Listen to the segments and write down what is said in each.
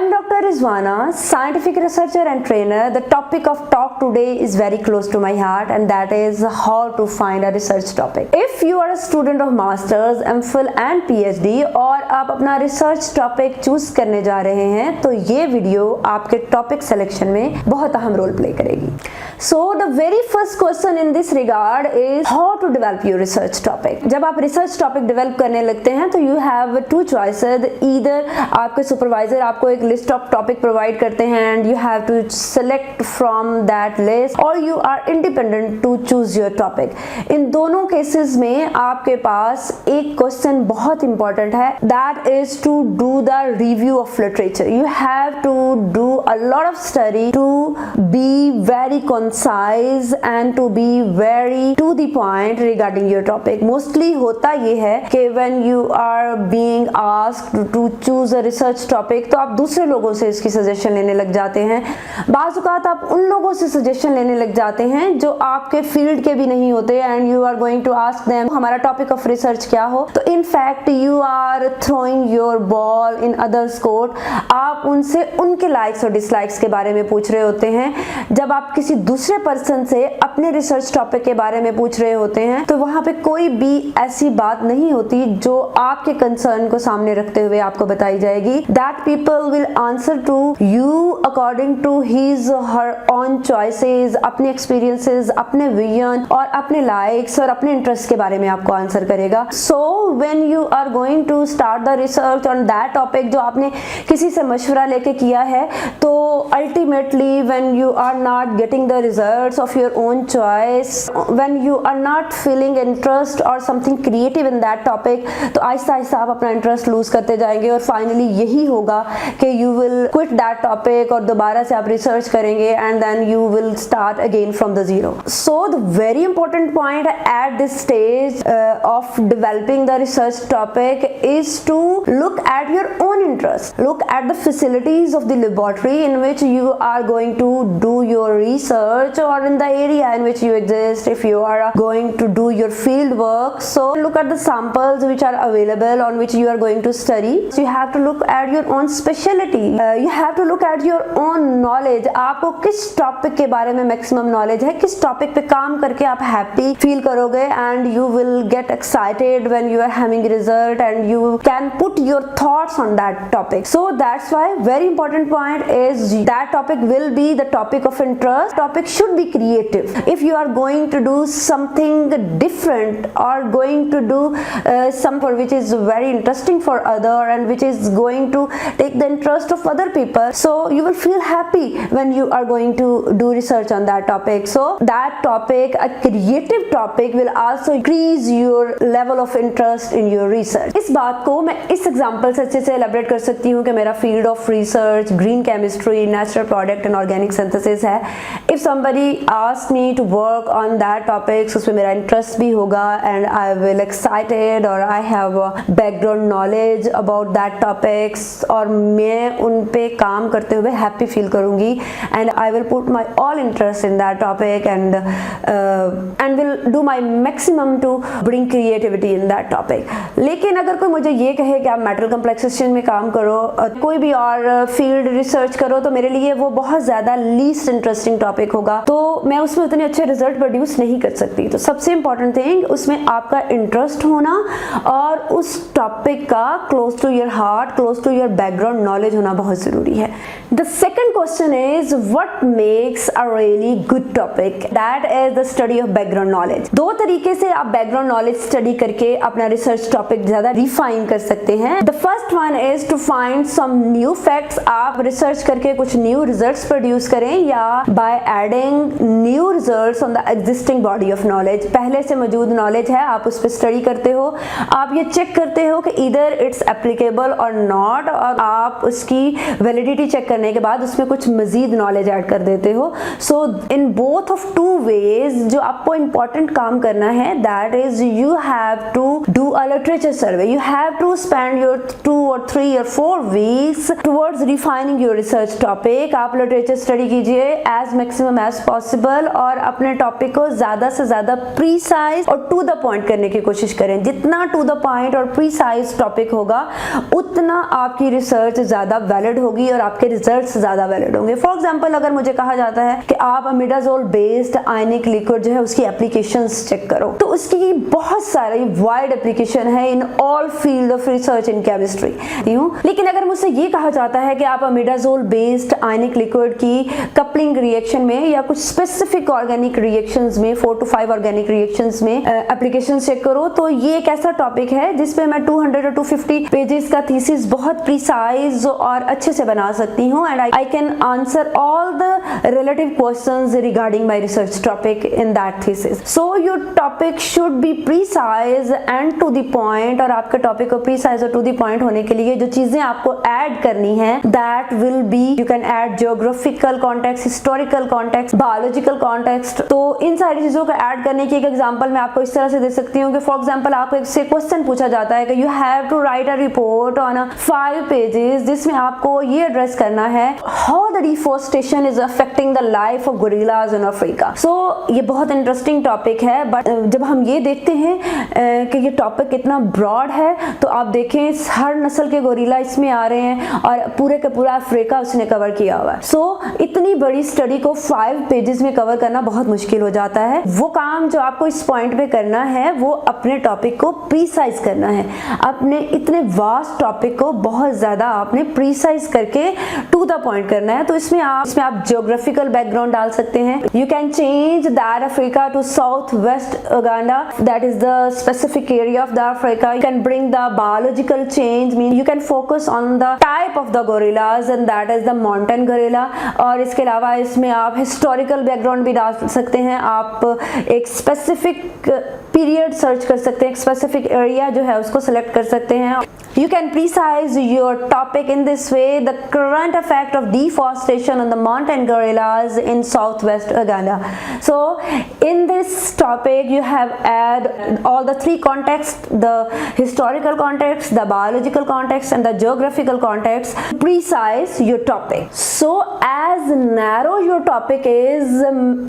am Dr. Rizwana, scientific researcher and trainer. The topic of talk today is very close to my heart, and that is how to find a research topic. If you are a student of masters, MPhil and PhD और आप अपना research topic choose करने जा रहे हैं तो ये video आपके topic selection में बहुत अहम रोल प्ले करेगी. So the very first question in this regard is how to develop your research topic. जब आप research topic develop करने लगते हैं तो you have two choices. Either आपके supervisor आपको एक list of topic provide करते हैं and you have to select from that list, or you are independent to choose your topic. इन दोनों cases में आपके पास एक question बहुत important है, that is to do the review of literature. You have to do a lot of study to be very concise and to be very to the point regarding your topic. Mostly होता ये है कि when you are being asked to choose a research topic तो आप दूसरे लोगों से इसकी सजेशन लेने लग जाते हैं. बाज़ औक़ात आप उन लोगों से सजेशन लेने लग जाते हैं जो आपके फील्ड के भी नहीं होते and you are going to ask them हमारा टॉपिक ऑफ रिसर्च क्या हो. तो in fact you are throwing your ball in others court. आप उनसे उनके लाइक्स और डिसलाइक्स के बारे में पूछ रहे होते हैं. जब आप किसी दूसरे पर्सन से अपने रिसर्च टॉपिक के बारे में पूछ रहे होते हैं तो वहां पे कोई भी ऐसी बात नहीं होती जो आपके कंसर्न को सामने रखते हुए आपको बताई जाएगी. That people will answer to you according to his or her own choices, अपने experiences, अपने विजन और अपने लाइक्स और अपने इंटरेस्ट के बारे में आपको आंसर करेगा. So when you are going to start the research on that topic जो आपने किसी से मशवरा लेके किया है, तो ultimately when you are not getting the results of your own choice, when you are not feeling interest or something creative in that topic, तो आहिस्ता आहिस्ता आप अपना इंटरेस्ट लूज करते जाएंगे और फाइनली यही होगा कि you will quit that topic और दोबारा से आप रिसर्च करेंगे and then you will start again from the zero. So the very important point at this stage of developing the research topic is to look at your own interest. Look at the facilities of the laboratory in which you are going to do your research or in the area in which you exist if you are going to do your field work. So look at the samples which are available on which you are going to study. So you have to look at your own specialty. You have to look at your own knowledge. आपको किस topic के बारे में maximum knowledge है, किस topic पे काम करके आप हैप्पी फील करोगे and you will get excited when you are having result and you can put your thoughts on that topic. So that's why very important point is that topic will be the topic of interest. Topic should be creative. If you are going to do something different or going to do something which is very interesting for other and which is going to take the interest of other people, so you will feel happy when you are going to do research on that topic. So that topic, a creative topic, will also increase your level of interest in your research. इस बात को मैं इस example से अच्छे से elaborate कर सकती हूँ कि मेरा field of research green chemistry, natural product and organic synthesis है. If somebody asks me to work on that topics, उसमें मेरा इंटरेस्ट भी होगा and I will excited or I have a background knowledge about that topics और मैं उन पे काम करते हुए हैप्पी फील करूँगी and I will put my all interest in that topic and will do my maximum to bring creativity in that topic. लेकिन अगर कोई मुझे ये कहे कि आप मेटल कम्प्लेक्सेशन में काम करो, कोई भी और फील्ड रिसर्च करो, तो मेरे लिए वो बहुत ज़्यादा लीस्ट इंटरेस्टिंग टॉपिक होगा, तो मैं उसमें उतने अच्छे रिजल्ट प्रोड्यूस नहीं कर सकती. तो सबसे इंपॉर्टेंट थिंग उसमें आपका इंटरेस्ट होना और उस टॉपिक का close to your heart, close to your background knowledge होना बहुत ज़रूरी है. The second question is what makes a really good topic. That is the study of background knowledge. दो तरीके से आप बैकग्राउंड नॉलेज स्टडी करके अपना रिसर्च टॉपिक ज़्यादा रिफाइन कर सकते हैं. The first one is to find some new facts. आप रिसर्च करके कुछ न्यू रिजल्ट्स प्रोड्यूस करें या by adding new results on the existing body of knowledge. पहले से मौजूद नॉलेज है, आप उस पर स्टडी करते हो, आप ये चेक करते हो कि इधर इट्स एप्लीकेबल और नॉट, और आप उसकी वैलिडिटी चेक करने के बाद उसमें कुछ मजीद नॉलेज ऐड कर देते हो. So in both of two ways जो आपको इंपॉर्टेंट काम करना है, that is you have to do a literature survey. You have to spend your 2 or 3 or 4 weeks towards refining your research topic. आप literature study कीजिए as maximum as possible और अपने topic को ज्यादा से ज्यादा प्रीसाइज और टू द पॉइंट करने की कोशिश करें। जितना टू द पॉइंट और प्रीसाइज टॉपिक होगा उतना आपकी रिसर्च ज्यादा वैलिड होगी और आपके रिजल्ट्स ज्यादा वैलिड होंगे। फॉर एग्जांपल अगर मुझे कहा जाता है कि आप अमिडाजोल बेस्ड आयनिक लिक्विड जो है उसकी एप्लीकेशंस चेक करो, तो उसकी बहुत सारी वाइड एप्लीकेशन है in all field of research in chemistry. लेकिन अगर मुझसे ये कहा जाता है कि आप अमिडाजोल बेस्ड आयनिक लिक्विड की कपलिंग रिएक्शन में या कुछ स्पेसिफिक ऑर्गेनिक रिएक्शंस में 4 to 5 ऑर्गेनिक रिएक्शंस में एप्लीकेशन चेक करो, तो ये एक ऐसा टॉपिक है जिसपे मैं 200 और 250 पेजेस का थीसिस बहुत प्रिसाइज और अच्छे से बना सकती हूँ and I can answer all the relative questions regarding my research topic in that thesis. So your topic should be precise and to the point, और आपके टॉपिक को प्रिसाइज और टू द पॉइंट होने के लिए जो चीजें आपको ऐड करनी है that will be, you can add geographical context, historical context, biological context. तो इन सारी चीजों को ऐड करने की एक एग्जांपल मैं आपको इस तरह से दे सकती हूँ कि फॉर एग्जांपल आपको एक से क्वेश्चन पूछा जाता है कि you have to write a report on 5 pages जिसमें आपको ये एड्रेस करना है how the deforestation is affecting the life of gorillas in Africa. So ये बहुत इंटरेस्टिंग टॉपिक है, बट जब हम ये देखते हैं कि ये टॉपिक कितना ब्रॉड है, तो आप देखें हर नस्ल के गोरिल्ला इसमें आ रहे हैं और पूरे का पूरा अफ्रीका उसने कवर किया हुआ है। सो इतनी बड़ी स्टडी को 5 पेजेस में कवर करना बहुत मुश्किल हो जाता है। वो काम जो आपको इस पॉइंट पे करना है वो अपने टॉपिक को प्रीसाइज करना है। अपने इतने वास्ट टॉपिक को बहुत ज्यादा आपने प्रीसाइज करके टू द पॉइंट करना है। तो इसमें आप जियोग्राफिकल बैकग्राउंड डाल सकते हैं। You can change that Africa to south west Uganda, that is the specific area of the Africa. You can bring the biological change, mean you can focus on the type of the gorillas and that is the mountain gorilla. और इसके अलावा इसमें आप historical background भी डाल सकते हैं। आप एक स्पेसिफिक पीरियड सर्च कर सकते हैं, एक स्पेसिफिक एरिया जो है उसको सिलेक्ट कर सकते हैं। You can precise your topic in this way: the current effect of deforestation on the mountain gorillas in southwest Uganda. So in this topic you have add all the 3 contexts: the historical context, the biological context and the geographical context. Precise your topic. So as narrow your topic is,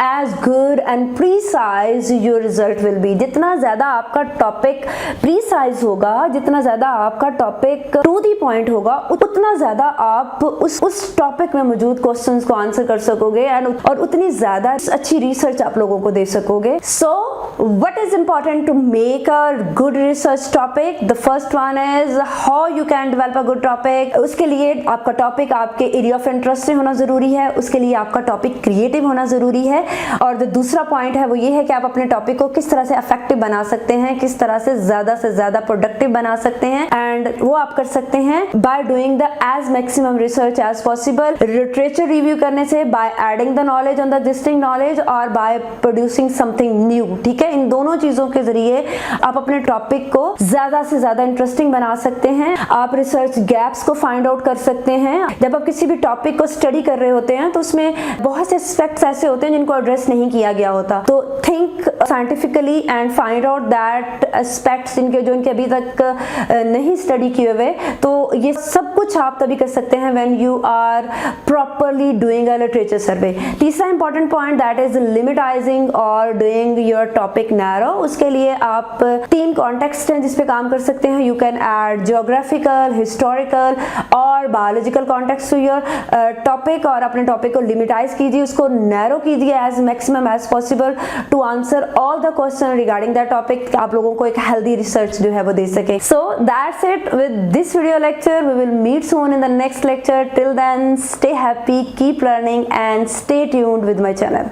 as good and precise your result will be. जितना ज्यादा आपका topic precise होगा, जितना ज्यादा आपका topic to the point होगा, उतना ज्यादा आप उस टॉपिक में मौजूद क्वेश्चंस को आंसर कर सकोगे और उतनी ज्यादा अच्छी रिसर्च आप लोगों को दे सकोगे। So what is important to make a good research topic? The first one is how you can develop a good topic. उसके लिए आपका टॉपिक आपके एरिया ऑफ इंटरेस्ट से होना जरूरी है, उसके लिए आपका टॉपिक क्रिएटिव होना जरूरी है। और जो दूसरा पॉइंट है वो ये है कि आप अपने टॉपिक को किस तरह से इफेक्टिव बना सकते हैं, किस तरह से ज्यादा प्रोडक्टिव बना सकते हैं। एंड वो आप कर सकते हैं by doing the as maximum research as possible, literature review करने से, by adding the knowledge on the distinct knowledge और बाय प्रोड्यूसिंग समथिंग न्यू। ठीक है, इन दोनों चीजों के जरिए आप अपने टॉपिक को ज्यादा से ज्यादा इंटरेस्टिंग बना सकते हैं। आप रिसर्च गैप्स को फाइंड आउट कर सकते हैं। जब आप किसी भी टॉपिक को स्टडी कर रहे होते हैं तो उसमें बहुत से एस्पेक्ट्स ऐसे होते हैं जिनको एड्रेस नहीं किया गया होता। तो think scientifically and find out that aspects जो इनके अभी तक नहीं स्टडी किए हुए। तो ये सब कुछ आप तभी कर सकते हैं when you are properly doing a literature survey. तीसरा important point that is limitizing और डूइंग योर टॉपिक नैरो। उसके लिए आप 3 कॉन्टेक्स्ट हैं जिस पे काम कर सकते हैं। You can add geographical, historical और biological context to your topic और अपने टॉपिक को लिमिटाइज कीजिए, उसको नैरो कीजिए as maximum as possible to answer all the question regarding that topic. आप लोगों को एक हेल्दी रिसर्च जो है वो दे सके। So that's it with this video lecture. We will meet soon in the next lecture. Till then, stay happy, keep learning and stay tuned with my channel.